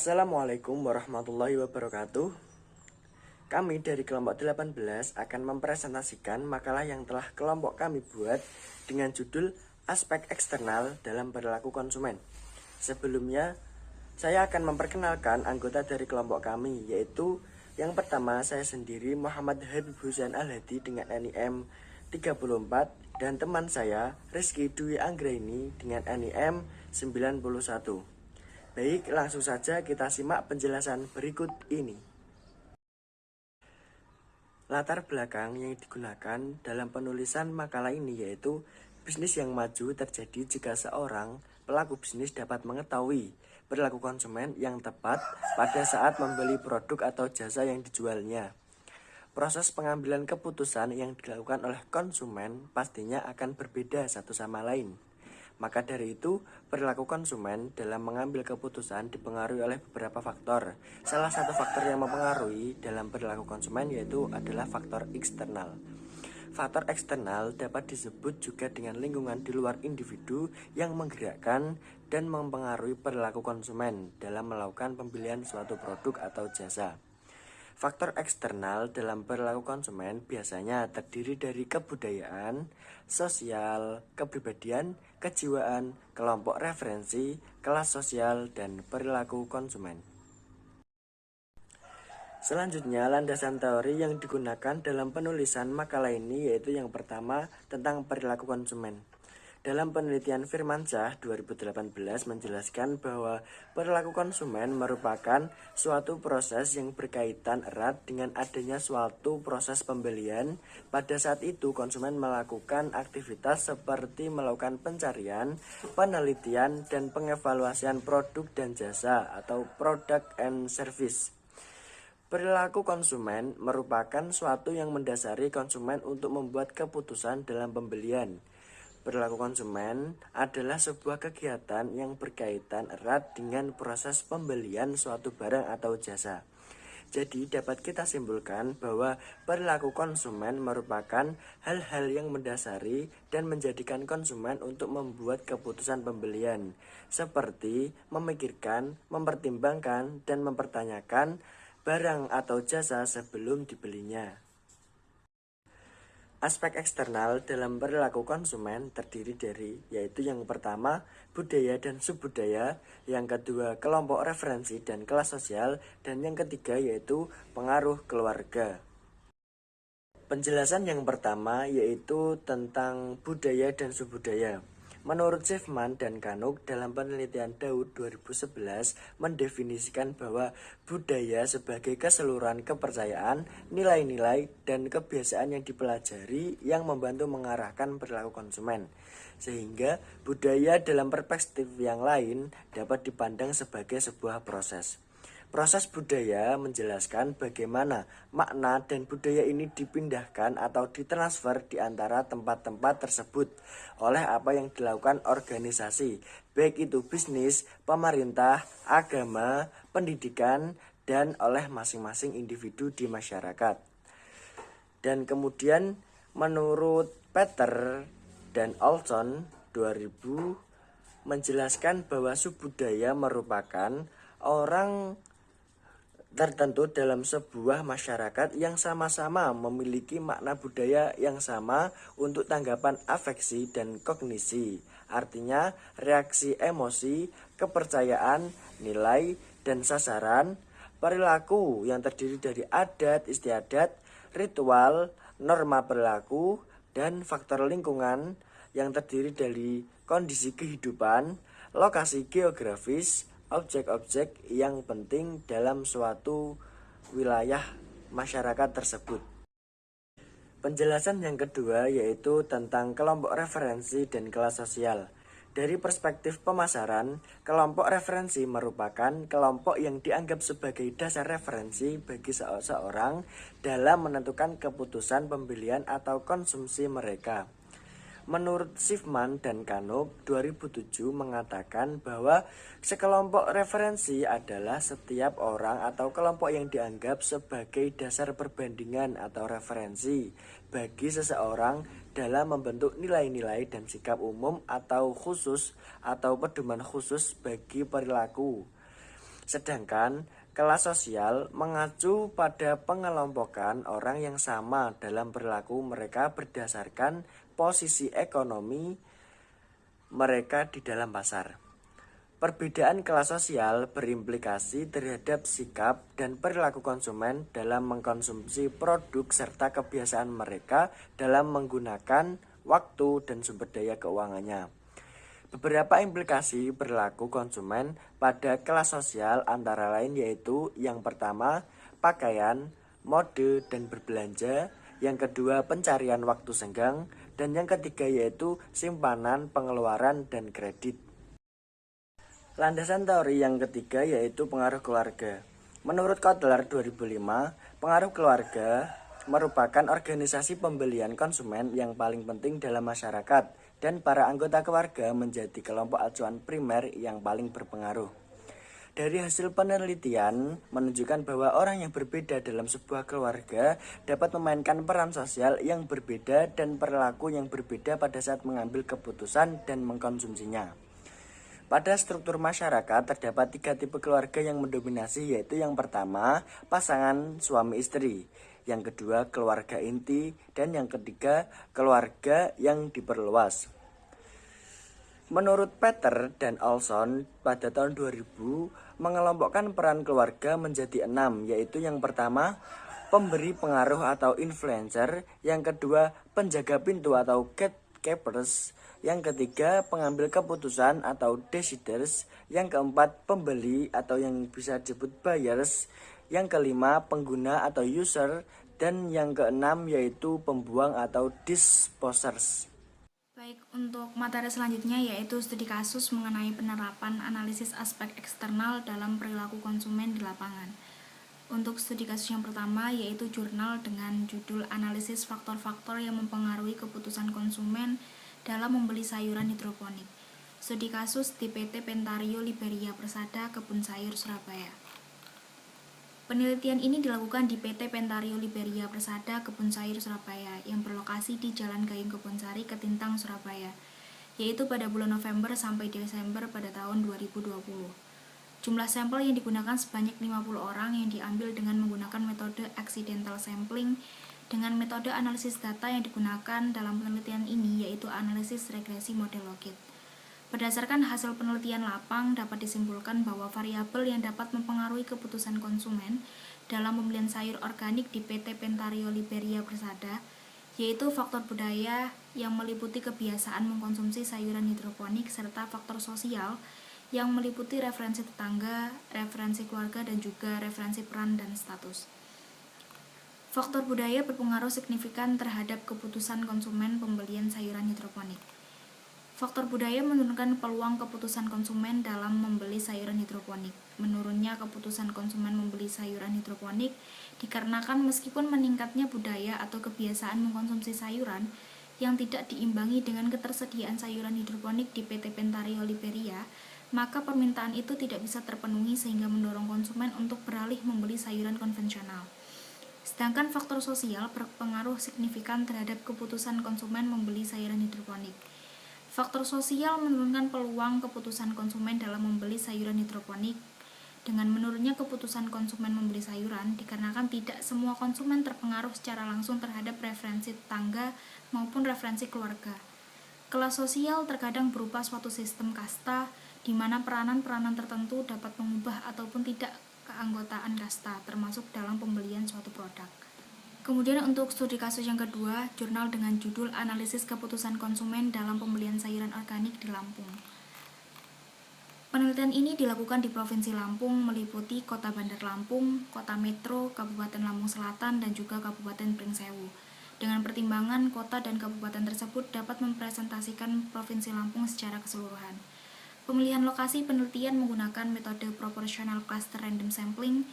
Assalamualaikum warahmatullahi wabarakatuh. Kami dari kelompok 18 akan mempresentasikan makalah yang telah kelompok kami buat dengan judul Aspek Eksternal dalam Perilaku Konsumen. Sebelumnya, saya akan memperkenalkan anggota dari kelompok kami, yaitu yang pertama saya sendiri Muhammad Habib Husain Al-Hadi dengan NIM 34 dan teman saya Rizky Dwi Anggraini dengan NIM 91. Baik, langsung saja kita simak penjelasan berikut ini. Latar belakang yang digunakan dalam penulisan makalah ini yaitu bisnis yang maju terjadi jika seorang pelaku bisnis dapat mengetahui perilaku konsumen yang tepat pada saat membeli produk atau jasa yang dijualnya. Proses pengambilan keputusan yang dilakukan oleh konsumen pastinya akan berbeda satu sama lain. Maka dari itu, perilaku konsumen dalam mengambil keputusan dipengaruhi oleh beberapa faktor. Salah satu faktor yang mempengaruhi dalam perilaku konsumen yaitu adalah faktor eksternal. Faktor eksternal dapat disebut juga dengan lingkungan di luar individu yang menggerakkan dan mempengaruhi perilaku konsumen dalam melakukan pembelian suatu produk atau jasa. Faktor eksternal dalam perilaku konsumen biasanya terdiri dari kebudayaan, sosial, kepribadian, kejiwaan, kelompok referensi, kelas sosial, dan perilaku konsumen. Selanjutnya, landasan teori yang digunakan dalam penulisan makalah ini yaitu yang pertama tentang perilaku konsumen. Dalam penelitian Firmansyah 2018 menjelaskan bahwa perilaku konsumen merupakan suatu proses yang berkaitan erat dengan adanya suatu proses pembelian. Pada saat itu konsumen melakukan aktivitas seperti melakukan pencarian, penelitian, dan pengevaluasian produk dan jasa atau product and service. Perilaku konsumen merupakan suatu yang mendasari konsumen untuk membuat keputusan dalam pembelian. Perilaku konsumen adalah sebuah kegiatan yang berkaitan erat dengan proses pembelian suatu barang atau jasa. Jadi dapat kita simpulkan bahwa perilaku konsumen merupakan hal-hal yang mendasari dan menjadikan konsumen untuk membuat keputusan pembelian, seperti memikirkan, mempertimbangkan, dan mempertanyakan barang atau jasa sebelum dibelinya. Aspek eksternal dalam perilaku konsumen terdiri dari yaitu yang pertama budaya dan subbudaya, yang kedua kelompok referensi dan kelas sosial, dan yang ketiga yaitu pengaruh keluarga. Penjelasan yang pertama yaitu tentang budaya dan subbudaya. Menurut Schiffman dan Kanuk dalam penelitian Daud 2011 mendefinisikan bahwa budaya sebagai keseluruhan kepercayaan, nilai-nilai, dan kebiasaan yang dipelajari yang membantu mengarahkan perilaku konsumen. Sehingga budaya dalam perspektif yang lain dapat dipandang sebagai sebuah proses. Proses budaya menjelaskan bagaimana makna dan budaya ini dipindahkan atau ditransfer di antara tempat-tempat tersebut oleh apa yang dilakukan organisasi, baik itu bisnis, pemerintah, agama, pendidikan, dan oleh masing-masing individu di masyarakat. Dan kemudian menurut Peter dan Olson 2000 menjelaskan bahwa subbudaya merupakan orang tertentu dalam sebuah masyarakat yang sama-sama memiliki makna budaya yang sama untuk tanggapan afeksi dan kognisi, artinya reaksi emosi, kepercayaan, nilai, dan sasaran, perilaku yang terdiri dari adat istiadat, ritual, norma perilaku, dan faktor lingkungan yang terdiri dari kondisi kehidupan, lokasi geografis, objek-objek yang penting dalam suatu wilayah masyarakat tersebut. Penjelasan yang kedua yaitu tentang kelompok referensi dan kelas sosial. Dari perspektif pemasaran, kelompok referensi merupakan kelompok yang dianggap sebagai dasar referensi bagi seseorang dalam menentukan keputusan pembelian atau konsumsi mereka. Menurut Schiffman dan Kanuk 2007 mengatakan bahwa sekelompok referensi adalah setiap orang atau kelompok yang dianggap sebagai dasar perbandingan atau referensi bagi seseorang dalam membentuk nilai-nilai dan sikap umum atau khusus atau pedoman khusus bagi perilaku. Sedangkan kelas sosial mengacu pada pengelompokan orang yang sama dalam perilaku mereka berdasarkan posisi ekonomi mereka di dalam pasar. Perbedaan kelas sosial berimplikasi terhadap sikap dan perilaku konsumen dalam mengkonsumsi produk serta kebiasaan mereka dalam menggunakan waktu dan sumber daya keuangannya. Beberapa implikasi perilaku konsumen pada kelas sosial antara lain yaitu yang pertama, pakaian, mode, dan berbelanja. Yang kedua, pencarian waktu senggang. Dan yang ketiga yaitu simpanan, pengeluaran, dan kredit. Landasan teori yang ketiga yaitu pengaruh keluarga. Menurut Kotler 2005, pengaruh keluarga merupakan organisasi pembelian konsumen yang paling penting dalam masyarakat dan para anggota keluarga menjadi kelompok acuan primer yang paling berpengaruh. Dari hasil penelitian menunjukkan bahwa orang yang berbeda dalam sebuah keluarga dapat memainkan peran sosial yang berbeda dan perilaku yang berbeda pada saat mengambil keputusan dan mengkonsumsinya. Pada struktur masyarakat terdapat 3 tipe keluarga yang mendominasi, yaitu yang pertama, pasangan suami istri, yang kedua, keluarga inti, dan yang ketiga, keluarga yang diperluas. Menurut Peter dan Olson pada tahun 2000 mengelompokkan peran keluarga menjadi 6, yaitu yang pertama, pemberi pengaruh atau influencer, yang kedua, penjaga pintu atau gatekeepers, yang ketiga, pengambil keputusan atau deciders. Yang keempat, pembeli atau yang bisa disebut buyers. Yang kelima, pengguna atau user. Dan yang keenam yaitu pembuang atau disposers. Baik, untuk materi selanjutnya yaitu studi kasus mengenai penerapan analisis aspek eksternal dalam perilaku konsumen di lapangan. Untuk studi kasus yang pertama yaitu jurnal dengan judul Analisis Faktor-Faktor yang Mempengaruhi Keputusan Konsumen dalam Membeli Sayuran Hidroponik. Studi kasus di PT Pentario Liberia Persada, Kebun Sayur, Surabaya. Penelitian ini dilakukan di PT Pentario Liberia Persada, Kebun Sayur, Surabaya yang berlokasi di Jalan Gayung Kebonsari, Ketintang, Surabaya, yaitu pada bulan November sampai Desember pada tahun 2020. Jumlah sampel yang digunakan sebanyak 50 orang yang diambil dengan menggunakan metode accidental sampling. Dengan metode analisis data yang digunakan dalam penelitian ini yaitu analisis regresi model Lockheed. Berdasarkan hasil penelitian lapang dapat disimpulkan bahwa variabel yang dapat mempengaruhi keputusan konsumen dalam pembelian sayur organik di PT Pentario Liberia Persada yaitu faktor budaya yang meliputi kebiasaan mengkonsumsi sayuran hidroponik serta faktor sosial yang meliputi referensi tetangga, referensi keluarga, dan juga referensi peran dan status. Faktor budaya berpengaruh signifikan terhadap keputusan konsumen pembelian sayuran hidroponik. Faktor budaya menurunkan peluang keputusan konsumen dalam membeli sayuran hidroponik. Menurunnya keputusan konsumen membeli sayuran hidroponik dikarenakan meskipun meningkatnya budaya atau kebiasaan mengkonsumsi sayuran yang tidak diimbangi dengan ketersediaan sayuran hidroponik di PT Pentario Liberia, maka permintaan itu tidak bisa terpenuhi sehingga mendorong konsumen untuk beralih membeli sayuran konvensional. Sedangkan faktor sosial berpengaruh signifikan terhadap keputusan konsumen membeli sayuran hidroponik. Faktor sosial menurunkan peluang keputusan konsumen dalam membeli sayuran hidroponik. Dengan menurunnya keputusan konsumen membeli sayuran dikarenakan tidak semua konsumen terpengaruh secara langsung terhadap referensi tetangga maupun referensi keluarga. Kelas sosial terkadang berupa suatu sistem kasta di mana peranan-peranan tertentu dapat mengubah ataupun tidak keanggotaan kasta, termasuk dalam pembelian suatu produk. Kemudian untuk studi kasus yang kedua, jurnal dengan judul Analisis Keputusan Konsumen dalam Pembelian Sayuran Organik di Lampung. Penelitian ini dilakukan di Provinsi Lampung, meliputi Kota Bandar Lampung, Kota Metro, Kabupaten Lampung Selatan, dan juga Kabupaten Pringsewu. Dengan pertimbangan kota dan kabupaten tersebut dapat mempresentasikan Provinsi Lampung secara keseluruhan. Pemilihan lokasi penelitian menggunakan metode proportional cluster random sampling,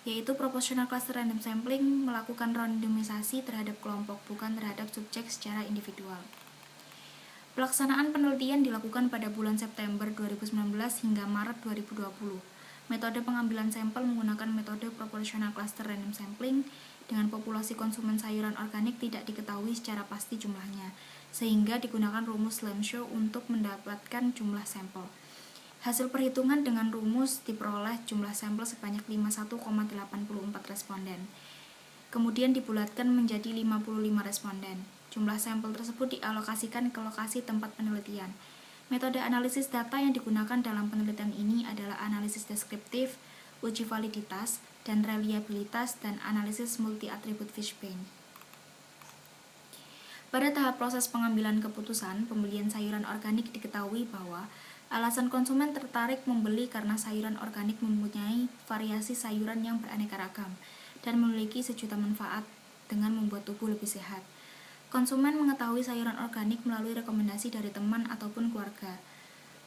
yaitu proportional cluster random sampling melakukan randomisasi terhadap kelompok, bukan terhadap subjek secara individual. Pelaksanaan penelitian dilakukan pada bulan September 2019 hingga Maret 2020. Metode pengambilan sampel menggunakan metode proportional cluster random sampling. Dengan populasi konsumen sayuran organik tidak diketahui secara pasti jumlahnya, sehingga digunakan rumus Lemshow untuk mendapatkan jumlah sampel. Hasil perhitungan dengan rumus diperoleh jumlah sampel sebanyak 51,84 responden. Kemudian dibulatkan menjadi 55 responden. Jumlah sampel tersebut dialokasikan ke lokasi tempat penelitian. Metode analisis data yang digunakan dalam penelitian ini adalah analisis deskriptif, uji validitas, dan reliabilitas, dan analisis multi-atribut Fishbane. Pada tahap proses pengambilan keputusan, pembelian sayuran organik diketahui bahwa alasan konsumen tertarik membeli karena sayuran organik mempunyai variasi sayuran yang beraneka ragam dan memiliki sejuta manfaat dengan membuat tubuh lebih sehat. Konsumen mengetahui sayuran organik melalui rekomendasi dari teman ataupun keluarga.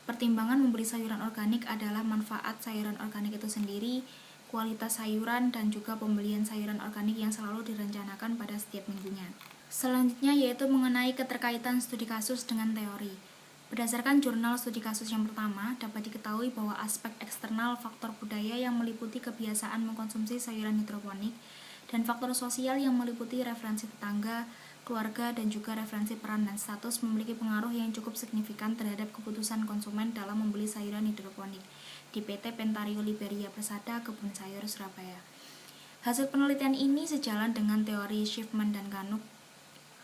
Pertimbangan membeli sayuran organik adalah manfaat sayuran organik itu sendiri, kualitas sayuran, dan juga pembelian sayuran organik yang selalu direncanakan pada setiap minggunya. Selanjutnya yaitu mengenai keterkaitan studi kasus dengan teori. Berdasarkan jurnal studi kasus yang pertama, dapat diketahui bahwa aspek eksternal faktor budaya yang meliputi kebiasaan mengkonsumsi sayuran hidroponik dan faktor sosial yang meliputi referensi tetangga, keluarga, dan juga referensi peran dan status memiliki pengaruh yang cukup signifikan terhadap keputusan konsumen dalam membeli sayuran hidroponik di PT Pentario Liberia Persada Kebun Sayur Surabaya. Hasil penelitian ini sejalan dengan teori Schiffman dan Canuck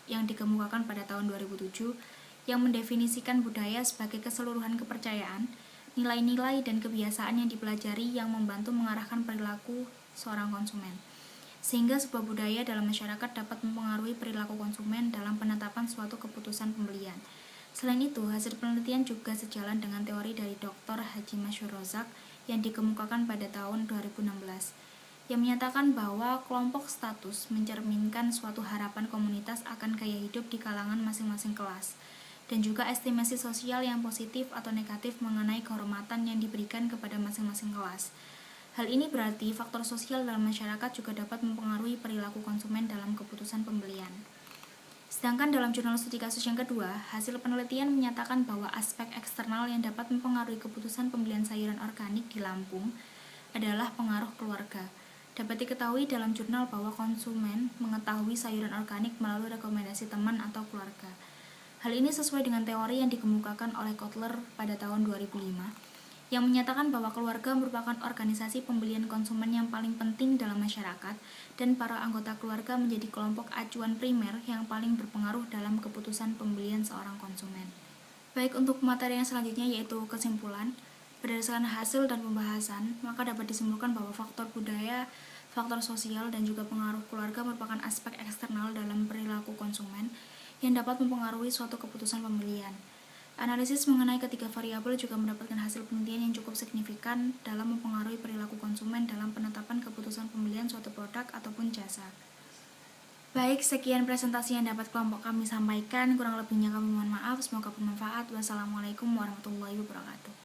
yang dikemukakan pada tahun 2007 yang mendefinisikan budaya sebagai keseluruhan kepercayaan, nilai-nilai, dan kebiasaan yang dipelajari yang membantu mengarahkan perilaku seorang konsumen. Sehingga sebuah budaya dalam masyarakat dapat mempengaruhi perilaku konsumen dalam penetapan suatu keputusan pembelian. Selain itu, hasil penelitian juga sejalan dengan teori dari Dr. Haji Masyur Rozak yang dikemukakan pada tahun 2016, yang menyatakan bahwa kelompok status mencerminkan suatu harapan komunitas akan gaya hidup di kalangan masing-masing kelas, dan juga estimasi sosial yang positif atau negatif mengenai kehormatan yang diberikan kepada masing-masing kelas. Hal ini berarti faktor sosial dalam masyarakat juga dapat mempengaruhi perilaku konsumen dalam keputusan pembelian. Sedangkan dalam jurnal studi kasus yang kedua, hasil penelitian menyatakan bahwa aspek eksternal yang dapat mempengaruhi keputusan pembelian sayuran organik di Lampung adalah pengaruh keluarga. Dapat diketahui dalam jurnal bahwa konsumen mengetahui sayuran organik melalui rekomendasi teman atau keluarga. Hal ini sesuai dengan teori yang dikemukakan oleh Kotler pada tahun 2005, yang menyatakan bahwa keluarga merupakan organisasi pembelian konsumen yang paling penting dalam masyarakat, dan para anggota keluarga menjadi kelompok acuan primer yang paling berpengaruh dalam keputusan pembelian seorang konsumen. Baik, untuk materi yang selanjutnya yaitu kesimpulan. Berdasarkan hasil dan pembahasan, maka dapat disimpulkan bahwa faktor budaya, faktor sosial, dan juga pengaruh keluarga merupakan aspek eksternal dalam perilaku konsumen yang dapat mempengaruhi suatu keputusan pembelian. Analisis mengenai ketiga variabel juga mendapatkan hasil penelitian yang cukup signifikan dalam mempengaruhi perilaku konsumen dalam penetapan keputusan pembelian suatu produk ataupun jasa. Baik, sekian presentasi yang dapat kelompok kami sampaikan. Kurang lebihnya kami mohon maaf. Semoga bermanfaat. Wassalamualaikum warahmatullahi wabarakatuh.